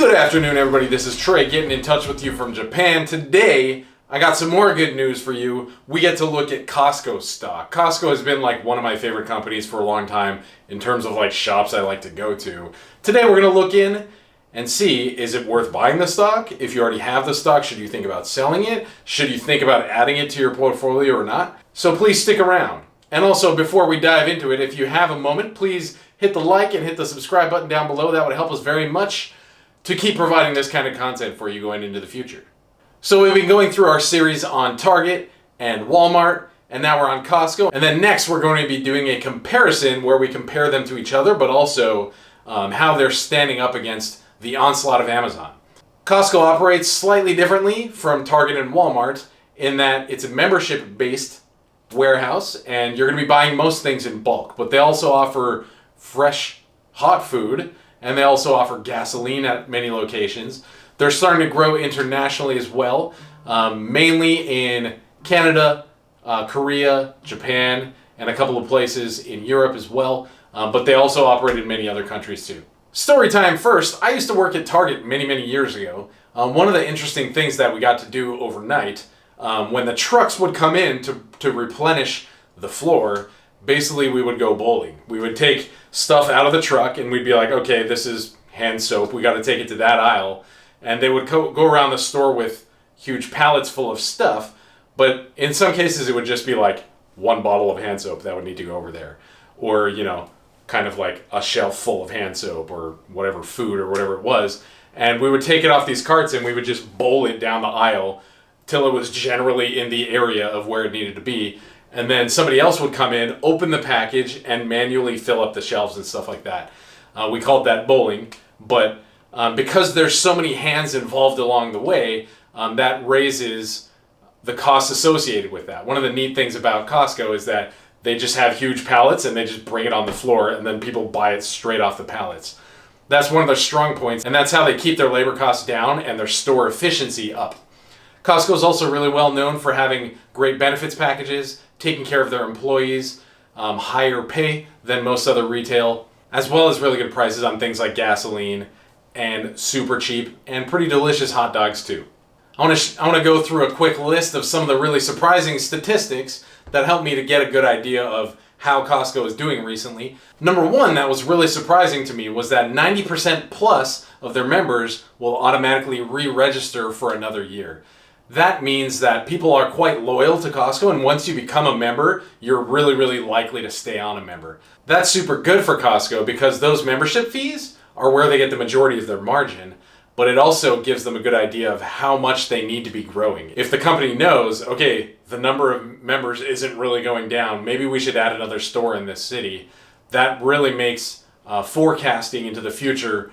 Good afternoon, everybody. This is Trey getting in touch with you from Japan. Today, I got some more good news for you. We get to look at Costco stock. Costco has been like one of my favorite companies for a long time in terms of like shops I like to go to. Today, we're going to look in and see, is it worth buying the stock? If you already have the stock, should you think about selling it? Should you think about adding it to your portfolio or not? So please stick around. And also, before we dive into it, if you have a moment, please hit the like and hit the subscribe button down below. That would help us very much to keep providing this kind of content for you going into the future. So we've been going through our series on Target and Walmart, and now we're on Costco. And then next we're going to be doing a comparison where we compare them to each other, but also how they're standing up against the onslaught of Amazon. Costco operates slightly differently from Target and Walmart in that it's a membership-based warehouse, and you're going to be buying most things in bulk, but they also offer fresh, hot food, and they also offer gasoline at many locations. They're starting to grow internationally as well, mainly in Canada, Korea, Japan, and a couple of places in Europe as well, but they also operate in many other countries too. Story time first. I used to work at Target many years ago. One of the interesting things that we got to do overnight, when the trucks would come in to replenish the floor, basically we would go bowling. We would take stuff out of the truck and we'd be like, okay, this is hand soap, we got to take it to that aisle. And they would go around the store with huge pallets full of stuff, but in some cases it would just be like one bottle of hand soap that would need to go over there. Or, you know, kind of like a shelf full of hand soap or whatever food or whatever it was. And we would take it off these carts and we would just bowl it down the aisle till it was generally in the area of where it needed to be. And then somebody else would come in, open the package, and manually fill up the shelves and stuff like that. We called that bowling, but because there's so many hands involved along the way, that raises the costs associated with that. One of the neat things about Costco is that they just have huge pallets and they just bring it on the floor and then people buy it straight off the pallets. That's one of their strong points, and that's how they keep their labor costs down and their store efficiency up. Costco is also really well known for having great benefits packages, taking care of their employees, higher pay than most other retail, as well as really good prices on things like gasoline and super cheap and pretty delicious hot dogs too. I want to go through a quick list of some of the really surprising statistics that helped me to get a good idea of how Costco is doing recently. Number one that was really surprising to me was that 90% plus of their members will automatically re-register for another year. That means that people are quite loyal to Costco, and once you become a member, you're really likely to stay on a member. That's super good for Costco because those membership fees are where they get the majority of their margin, but it also gives them a good idea of how much they need to be growing. If the company knows, okay, the number of members isn't really going down, maybe we should add another store in this city, that really makes forecasting into the future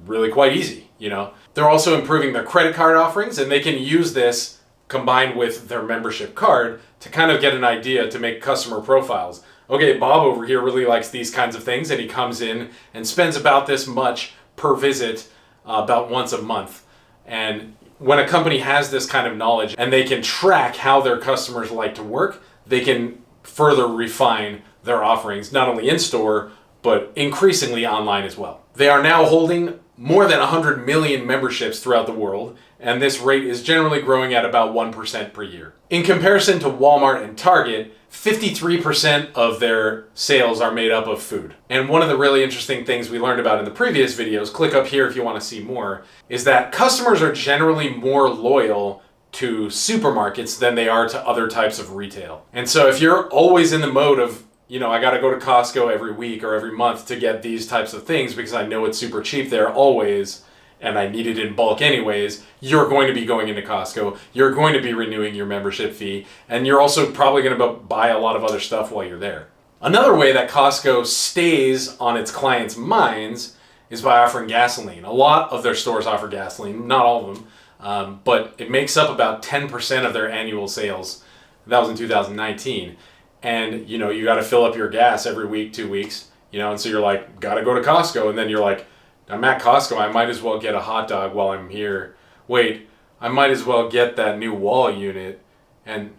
really quite easy, you know? They're also improving their credit card offerings, and they can use this combined with their membership card to kind of get an idea to make customer profiles. Okay, Bob over here really likes these kinds of things, and he comes in and spends about this much per visit, about once a month. And when a company has this kind of knowledge and they can track how their customers like to work, they can further refine their offerings, not only in store, but increasingly online as well. They are now holding more than 100 million memberships throughout the world, and this rate is generally growing at about 1% per year. In comparison to Walmart and Target, 53% of their sales are made up of food. And one of the really interesting things we learned about in the previous videos, click up here if you want to see more, is that customers are generally more loyal to supermarkets than they are to other types of retail. And so if you're always in the mode of, you know, I got to go to Costco every week or every month to get these types of things because I know it's super cheap there always and I need it in bulk anyways, you're going to be going into Costco, you're going to be renewing your membership fee, and you're also probably going to buy a lot of other stuff while you're there. Another way that Costco stays on its clients' minds is by offering gasoline. A lot of their stores offer gasoline, not all of them, but it makes up about 10% of their annual sales. That was in 2019. And, you know, you got to fill up your gas every week, 2 weeks, you know, and so you're like, got to go to Costco. And then you're like, I'm at Costco, I might as well get a hot dog while I'm here. Wait, I might as well get that new wall unit. And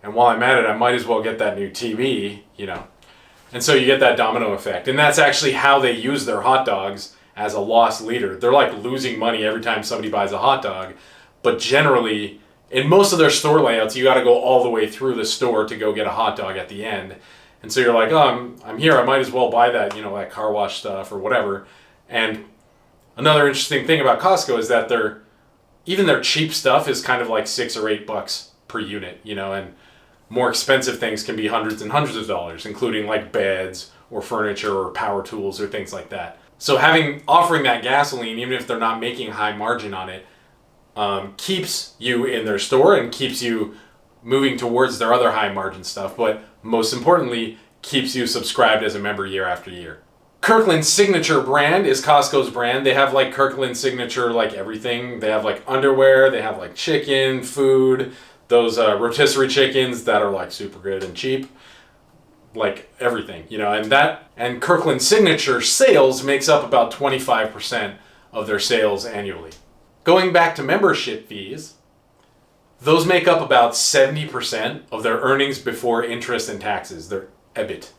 while I'm at it, I might as well get that new TV, you know. And so you get that domino effect. And that's actually how they use their hot dogs as a loss leader. They're like losing money every time somebody buys a hot dog, but generally, in most of their store layouts, you got to go all the way through the store to go get a hot dog at the end. And so you're like, oh, I'm here, I might as well buy that, that car wash stuff or whatever. And another interesting thing about Costco is that even their cheap stuff is kind of like $6 or $8 per unit, and more expensive things can be hundreds and hundreds of dollars, including like beds or furniture or power tools or things like that. So offering that gasoline, even if they're not making high margin on it, keeps you in their store and keeps you moving towards their other high margin stuff, but most importantly, keeps you subscribed as a member year after year. Kirkland's signature brand is Costco's brand. They have like Kirkland signature, like everything. They have like underwear, they have like chicken, food, those rotisserie chickens that are like super good and cheap, like everything, and Kirkland signature sales makes up about 25% of their sales annually. Going back to membership fees, those make up about 70% of their earnings before interest and taxes, their EBIT,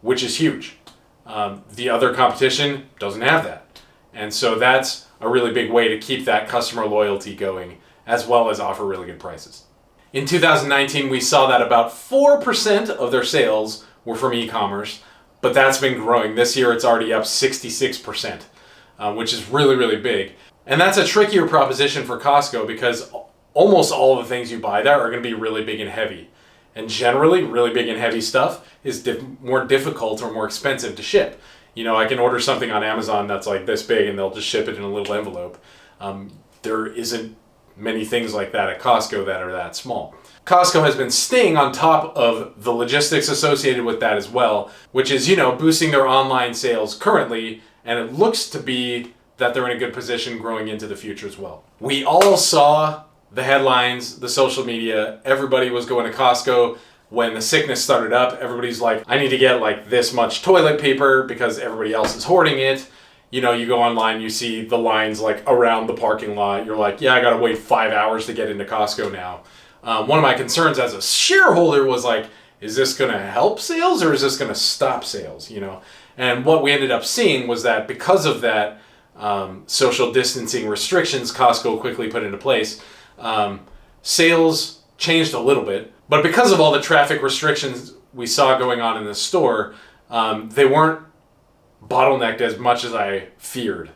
which is huge. The other competition doesn't have that. And so that's a really big way to keep that customer loyalty going, as well as offer really good prices. In 2019, we saw that about 4% of their sales were from e-commerce, but that's been growing. This year, it's already up 66%, which is really, really big. And that's a trickier proposition for Costco because almost all of the things you buy there are going to be really big and heavy. And generally, really big and heavy stuff is more difficult or more expensive to ship. I can order something on Amazon that's like this big and they'll just ship it in a little envelope. There isn't many things like that at Costco that are that small. Costco has been staying on top of the logistics associated with that as well, which is, boosting their online sales currently, and it looks to be that they're in a good position growing into the future as well. We all saw the headlines, the social media. Everybody was going to Costco when the sickness started up. Everybody's like, I need to get like this much toilet paper because everybody else is hoarding it. You go online, you see the lines like around the parking lot. You're like, yeah, I gotta wait 5 hours to get into Costco now. One of my concerns as a shareholder was like, is this gonna help sales or is this gonna stop sales? And what we ended up seeing was that because of that social distancing restrictions Costco quickly put into place, sales changed a little bit, but because of all the traffic restrictions we saw going on in the store, they weren't bottlenecked as much as I feared.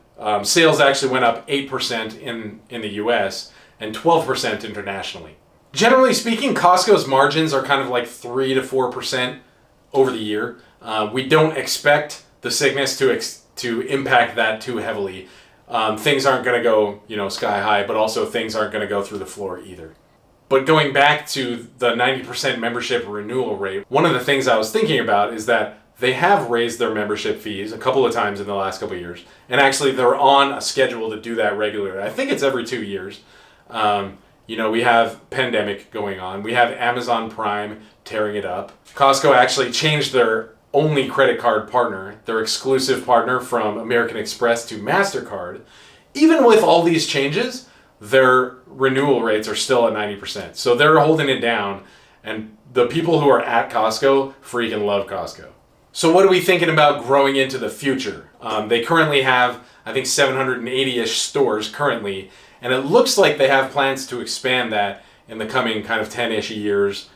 Sales actually went up 8% in the US and 12% internationally. Generally speaking, Costco's margins are kind of like 3 to 4% over the year. We don't expect the sickness to impact that too heavily. Things aren't going to go, sky high, but also things aren't going to go through the floor either. But going back to the 90% membership renewal rate, one of the things I was thinking about is that they have raised their membership fees a couple of times in the last couple of years. And actually, they're on a schedule to do that regularly. I think it's every 2 years. We have pandemic going on. We have Amazon Prime tearing it up. Costco actually changed their only credit card partner, their exclusive partner from American Express to MasterCard. Even with all these changes, their renewal rates are still at 90%. So they're holding it down, and the people who are at Costco freaking love Costco. So what are we thinking about growing into the future? They currently have, I think, 780-ish stores currently, and it looks like they have plans to expand that in the coming kind of 10-ish years,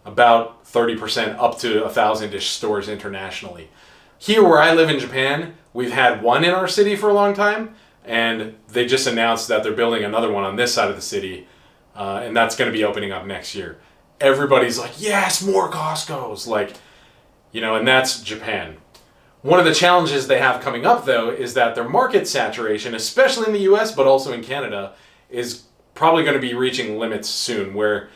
about 30% up to 1,000-ish stores internationally. Here where I live in Japan, we've had one in our city for a long time, and they just announced that they're building another one on this side of the city, and that's going to be opening up next year. Everybody's like, yes, more Costco's, and that's Japan. One of the challenges they have coming up, though, is that their market saturation, especially in the US, but also in Canada, is probably going to be reaching limits soon where,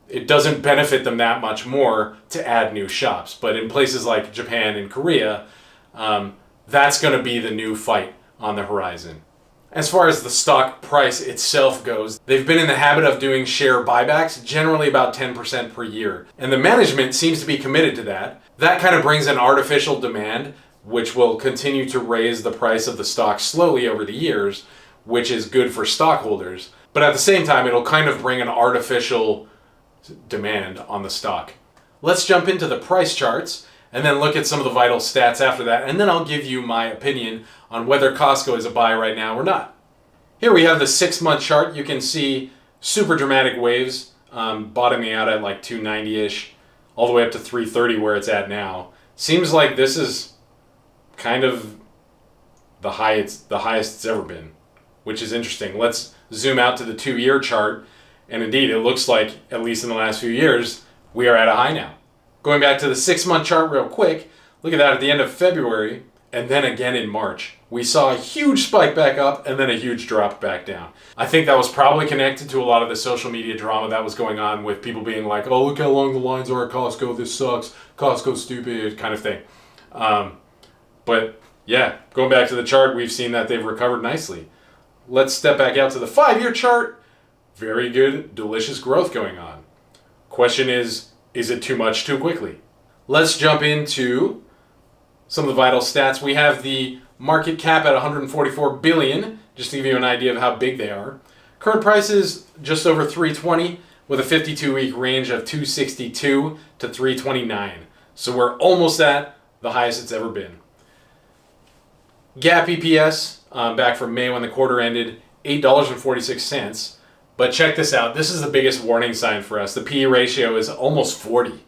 it doesn't benefit them that much more to add new shops. But in places like Japan and Korea, that's going to be the new fight on the horizon. As far as the stock price itself goes, they've been in the habit of doing share buybacks, generally about 10% per year. And the management seems to be committed to that. That kind of brings an artificial demand, which will continue to raise the price of the stock slowly over the years, which is good for stockholders. But at the same time, it'll kind of bring an artificial demand on the stock. Let's jump into the price charts. and then look at some of the vital stats after that, and then I'll give you my opinion on whether Costco is a buy right now or not. Here we have the 6-month chart. You can see super dramatic waves, bottoming out at like 290-ish, all the way up to 330 where it's at now. Seems like this is kind of the highest it's ever been, which is interesting. Let's zoom out to the 2-year chart, and indeed it looks like, at least in the last few years, we are at a high now. Going back to the 6-month chart real quick, look at that at the end of February, and then again in March. We saw a huge spike back up and then a huge drop back down. I think that was probably connected to a lot of the social media drama that was going on with people being like, oh, look how long the lines are at Costco, this sucks, Costco's stupid, kind of thing. But yeah, going back to the chart, we've seen that they've recovered nicely. Let's step back out to the 5-year chart. Very good, delicious growth going on. Question is it too much too quickly? Let's jump into some of the vital stats. We have the market cap at 144 billion, just to give you an idea of how big they are. Current prices just over 320 with a 52-week range of 262 to 329. So we're almost at the highest it's ever been. GAAP EPS back from May when the quarter ended, $8.46. But check this out. This is the biggest warning sign for us. The PE ratio is almost 40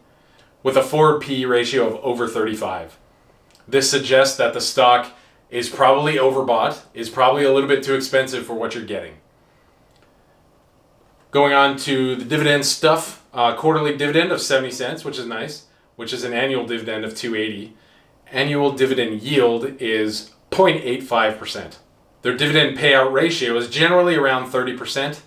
with a forward PE ratio of over 35. This suggests that the stock is probably overbought, is probably a little bit too expensive for what you're getting. Going on to the dividend stuff, quarterly dividend of 70 cents, which is nice, which is an annual dividend of 280. Annual dividend yield is 0.85%. Their dividend payout ratio is generally around 30%,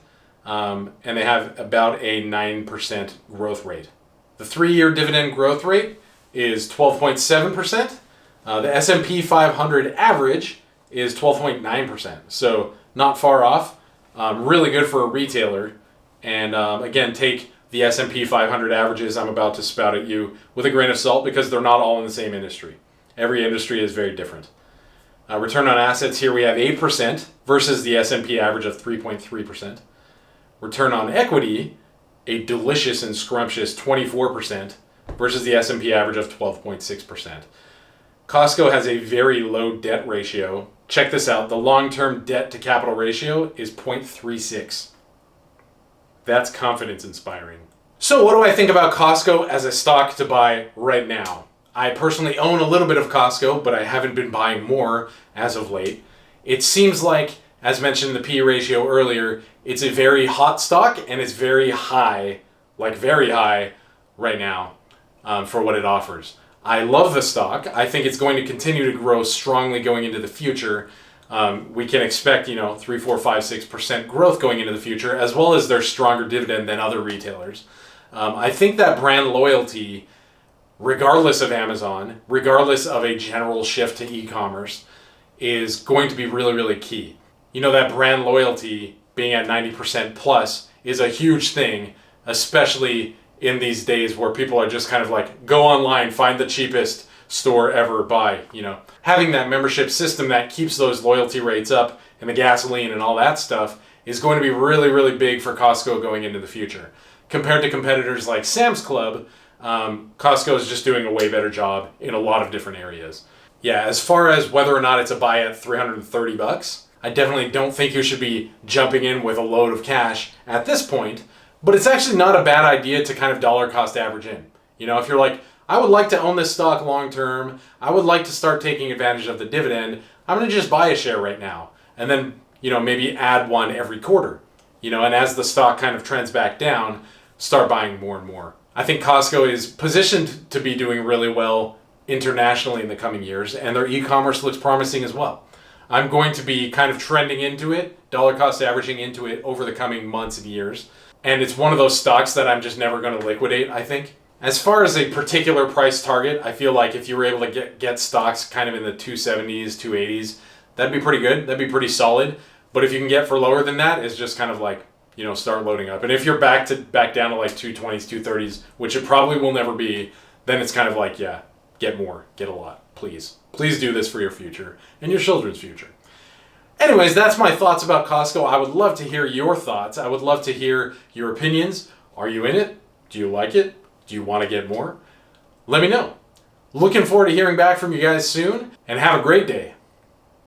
and they have about a 9% growth rate. The 3-year dividend growth rate is 12.7%. The S&P 500 average is 12.9%, so not far off. Really good for a retailer. And again, take the S&P 500 averages I'm about to spout at you with a grain of salt because they're not all in the same industry. Every industry is very different. Return on assets here we have 8% versus the S&P average of 3.3%. Return on equity, a delicious and scrumptious 24% versus the S&P average of 12.6%. Costco has a very low debt ratio. Check this out. The long-term debt to capital ratio is 0.36. That's confidence inspiring. So what do I think about Costco as a stock to buy right now? I personally own a little bit of Costco, but I haven't been buying more as of late. It seems like, as mentioned in the PE ratio earlier, it's a very hot stock and it's very high, like very high right now for what it offers. I love the stock. I think it's going to continue to grow strongly going into the future. We can expect, 3, 4, 5, 6% growth going into the future, as well as their stronger dividend than other retailers. I think that brand loyalty, regardless of Amazon, regardless of a general shift to e-commerce, is going to be really, really key. That brand loyalty being at 90% plus is a huge thing, especially in these days where people are just kind of like, go online, find the cheapest store ever, buy, Having that membership system that keeps those loyalty rates up and the gasoline and all that stuff is going to be really, really big for Costco going into the future. Compared to competitors like Sam's Club, Costco is just doing a way better job in a lot of different areas. Yeah, as far as whether or not it's a buy at $330, I definitely don't think you should be jumping in with a load of cash at this point, but it's actually not a bad idea to kind of dollar cost average in. If you're like, I would like to own this stock long term, I would like to start taking advantage of the dividend, I'm going to just buy a share right now. And then, maybe add one every quarter. And as the stock kind of trends back down, start buying more and more. I think Costco is positioned to be doing really well internationally in the coming years, and their e-commerce looks promising as well. I'm going to be kind of trending into it, dollar cost averaging into it over the coming months and years. And it's one of those stocks that I'm just never going to liquidate, I think. As far as a particular price target, I feel like if you were able to get stocks kind of in the 270s, 280s, that'd be pretty good. That'd be pretty solid. But if you can get for lower than that, it's just kind of like, start loading up. And if you're back down to like 220s, 230s, which it probably will never be, then it's kind of like, yeah, get more, get a lot, please. Please do this for your future and your children's future. Anyways, that's my thoughts about Costco. I would love to hear your thoughts. I would love to hear your opinions. Are you in it? Do you like it? Do you want to get more? Let me know. Looking forward to hearing back from you guys soon, and have a great day.